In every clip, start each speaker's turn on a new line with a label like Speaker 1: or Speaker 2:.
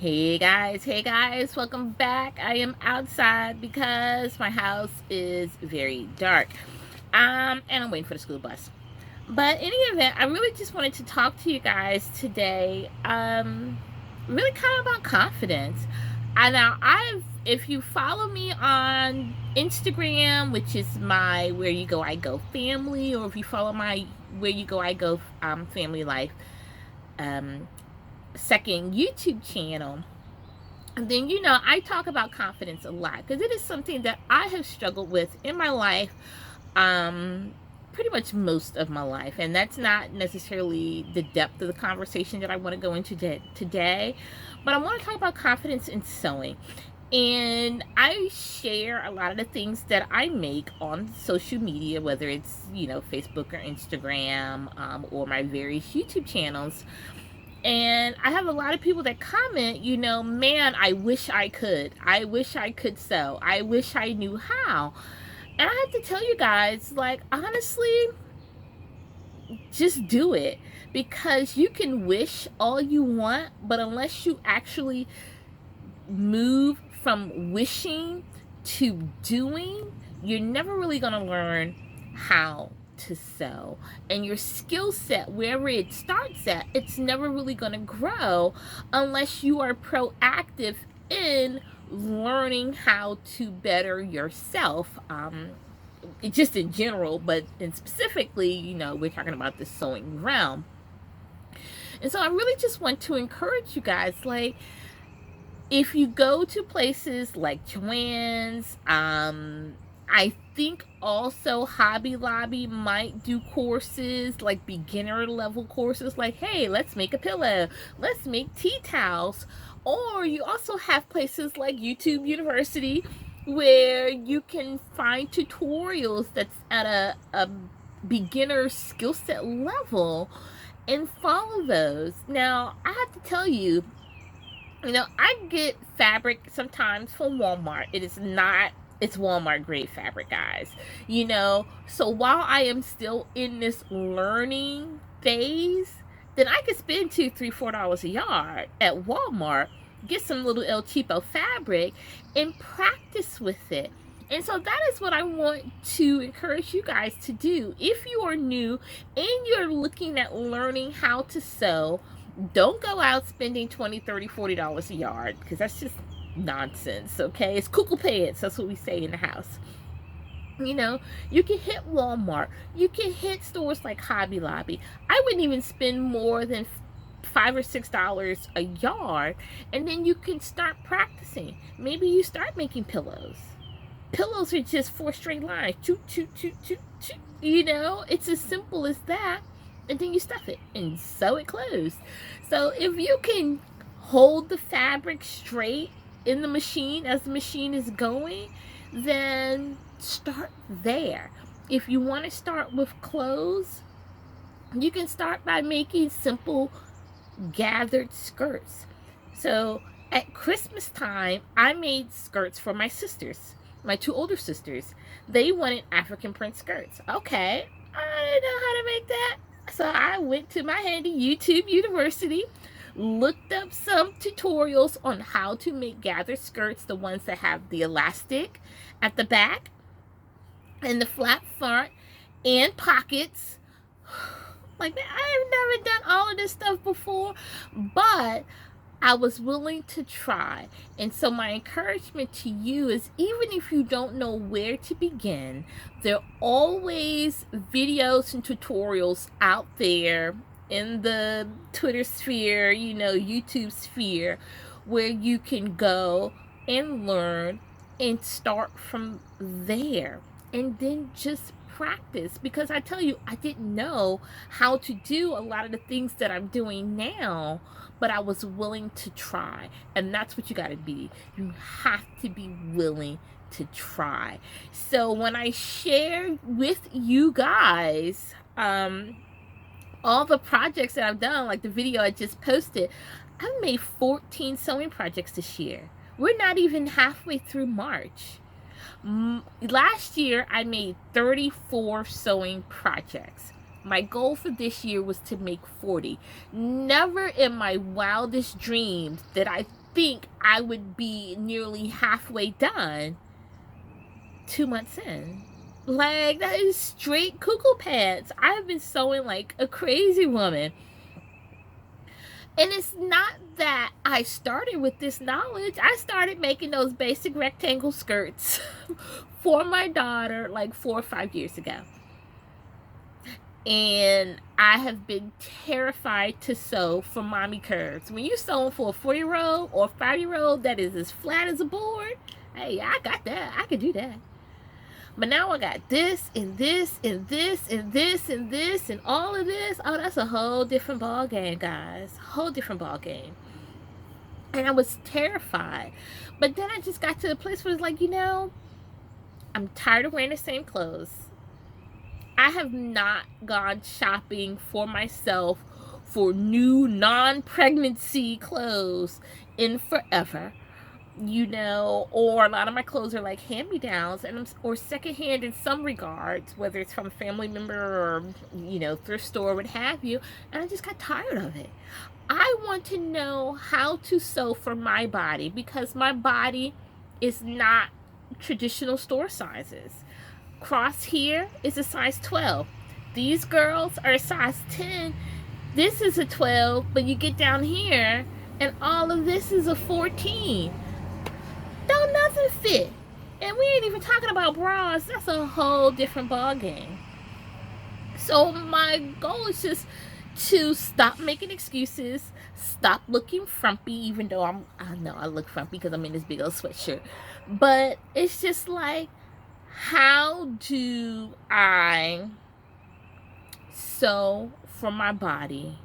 Speaker 1: Hey guys, welcome back. I am outside because my house is very dark. And I'm waiting for the school bus. But in any event, I really just wanted to talk to you guys today. Really kind of about confidence. And now if you follow me on Instagram, which is my Where You Go I Go family, or if you follow my Where You Go I Go family life, um, second YouTube channel, and then I talk about confidence a lot because it is something that I have struggled with in my life, pretty much most of my life, and that's not necessarily the depth of the conversation that I want to go into today, but I want to talk about confidence in sewing. And I share a lot of the things that I make on social media, whether it's Facebook or Instagram, or my various YouTube channels. And I have a lot of people that comment, man, I wish I could. I wish I could sew. I wish I knew how. And I have to tell you guys, like, honestly, just do it. Because you can wish all you want, but unless you actually move from wishing to doing, you're never really going to learn how to sew. And your skill set, wherever it starts at, it's never really going to grow unless you are proactive in learning how to better yourself, just in general, but in specifically, we're talking about the sewing realm. And so I really just want to encourage you guys, like, if you go to places like Joann's, I think also Hobby Lobby might do courses, like beginner level courses, like, hey, let's make a pillow, let's make tea towels. Or you also have places like YouTube University where you can find tutorials that's at a beginner skill set level and follow those. Now, I have to tell you, I get fabric sometimes from Walmart. It's Walmart grade fabric, guys. So while I am still in this learning phase, then I could spend $2, $3, $4 a yard at Walmart, get some little El Cheapo fabric, and practice with it. And so that is what I want to encourage you guys to do. If you are new and you're looking at learning how to sew, don't go out spending $20, $30, $40 a yard, because that's just nonsense, okay? It's cuckoo pants, that's what we say in the house. You can hit Walmart, you can hit stores like Hobby Lobby. I wouldn't even spend more than $5 or $6 a yard, and then you can start practicing. Maybe you start making pillows. Pillows are just 4 straight lines, choo choo choo choo choo. It's as simple as that. And then you stuff it and sew it closed. So if you can hold the fabric straight in the machine as the machine is going, then start there. If you want to start with clothes, you can start by making simple gathered skirts. So at Christmas time, I made skirts for my sisters, my 2 older sisters. They wanted African print skirts. Okay, I didn't know how to make that. So I went to my handy YouTube University, looked up some tutorials on how to make gathered skirts, the ones that have the elastic at the back and the flat front and pockets. Like, man, I have never done all of this stuff before, but I was willing to try. And so my encouragement to you is, even if you don't know where to begin, there are always videos and tutorials out there in the Twitter sphere, YouTube sphere, where you can go and learn and start from there. And then just practice, because I tell you, I didn't know how to do a lot of the things that I'm doing now, but I was willing to try. And that's what you got to be. You have to be willing to try. So when I share with you guys all the projects that I've done, like the video I just posted, I've made 14 sewing projects this year. We're not even halfway through March. Last year, I made 34 sewing projects. My goal for this year was to make 40. Never in my wildest dreams did I think I would be nearly halfway done 2 months in. Like, that is straight cuckoo pants. I have been sewing like a crazy woman. And it's not that I started with this knowledge. I started making those basic rectangle skirts for my daughter like 4 or 5 years ago. And I have been terrified to sew for mommy curves. When you're sewing for a 4-year-old or 5-year-old that is as flat as a board, hey, I got that. I could do that. But now I got this and this and this and this and this and all of this. Oh, that's a whole different ball game, guys. Whole different ball game. And I was terrified. But then I just got to a place where it's like, I'm tired of wearing the same clothes. I have not gone shopping for myself for new non-pregnancy clothes in forever. Or a lot of my clothes are like hand-me-downs or secondhand in some regards, whether it's from a family member or, thrift store, what have you. And I just got tired of it. I want to know how to sew for my body because my body is not traditional store sizes. Cross here is a size 12. These girls are a size 10. This is a 12, but you get down here and all of this is a 14. Don't nothing fit. And we ain't even talking about bras. That's a whole different ball game. So my goal is just to stop making excuses, stop looking frumpy, even though I know I look frumpy because I'm in this big old sweatshirt. But it's just like, how do I sew for my body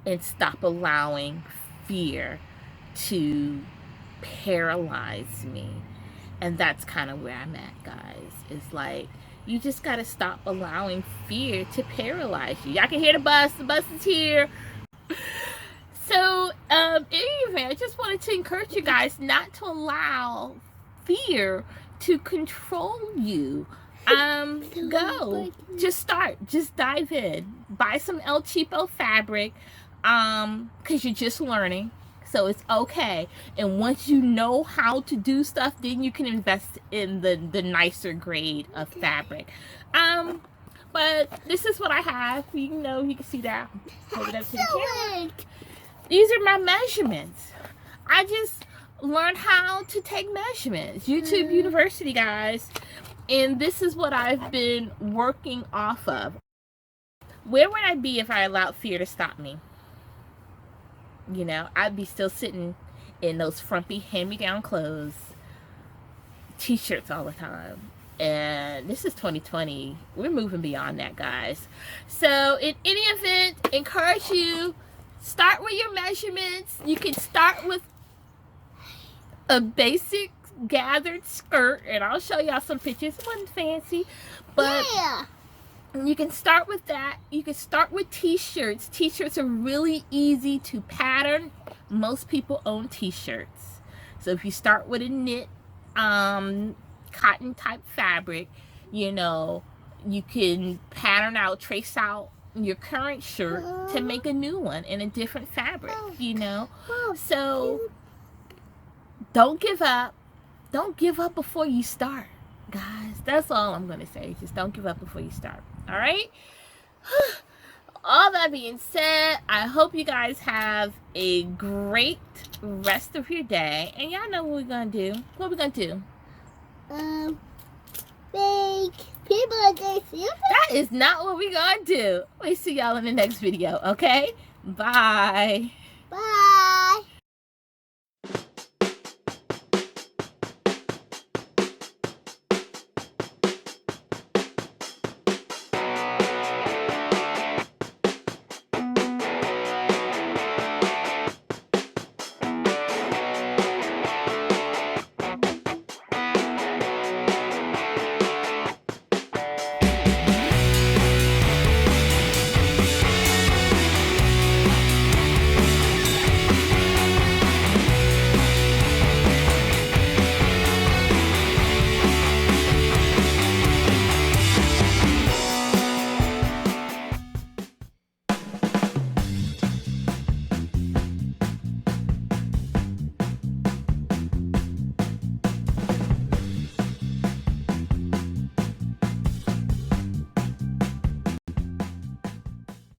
Speaker 1: and stop allowing fear to paralyze me? And that's kind of where I'm at, guys. It's like, you just got to stop allowing fear to paralyze you. Y'all can hear the bus is here. So anyway, I just wanted to encourage you guys not to allow fear to control you. Go, just start, just dive in, buy some El Cheapo fabric, because you're just learning, so it's okay. And once you know how to do stuff, then you can invest in the nicer grade of fabric. But this is what I have. You can see that. Hold it up to the camera. These are my measurements. I just learned how to take measurements. YouTube University, guys. And this is what I've been working off of. Where would I be if I allowed fear to stop me? I'd be still sitting in those frumpy hand-me-down clothes, t-shirts all the time. And this is 2020. We're moving beyond that, guys. So in any event, encourage you, start with your measurements. You can start with a basic gathered skirt, and I'll show y'all some pictures. It wasn't fancy, but you can start with that. You can start with t-shirts. T-shirts are really easy to pattern. Most people own t-shirts. So if you start with a knit cotton type fabric, you can pattern out, trace out your current shirt to make a new one in a different fabric, So don't give up. Don't give up before you start, guys. That's all I'm going to say. Just don't give up before you start. All right? All that being said, I hope you guys have a great rest of your day. And y'all know what we're going to do. What we're going to do?
Speaker 2: Make people
Speaker 1: That is not what we're going to do. We'll see y'all in the next video, okay? Bye.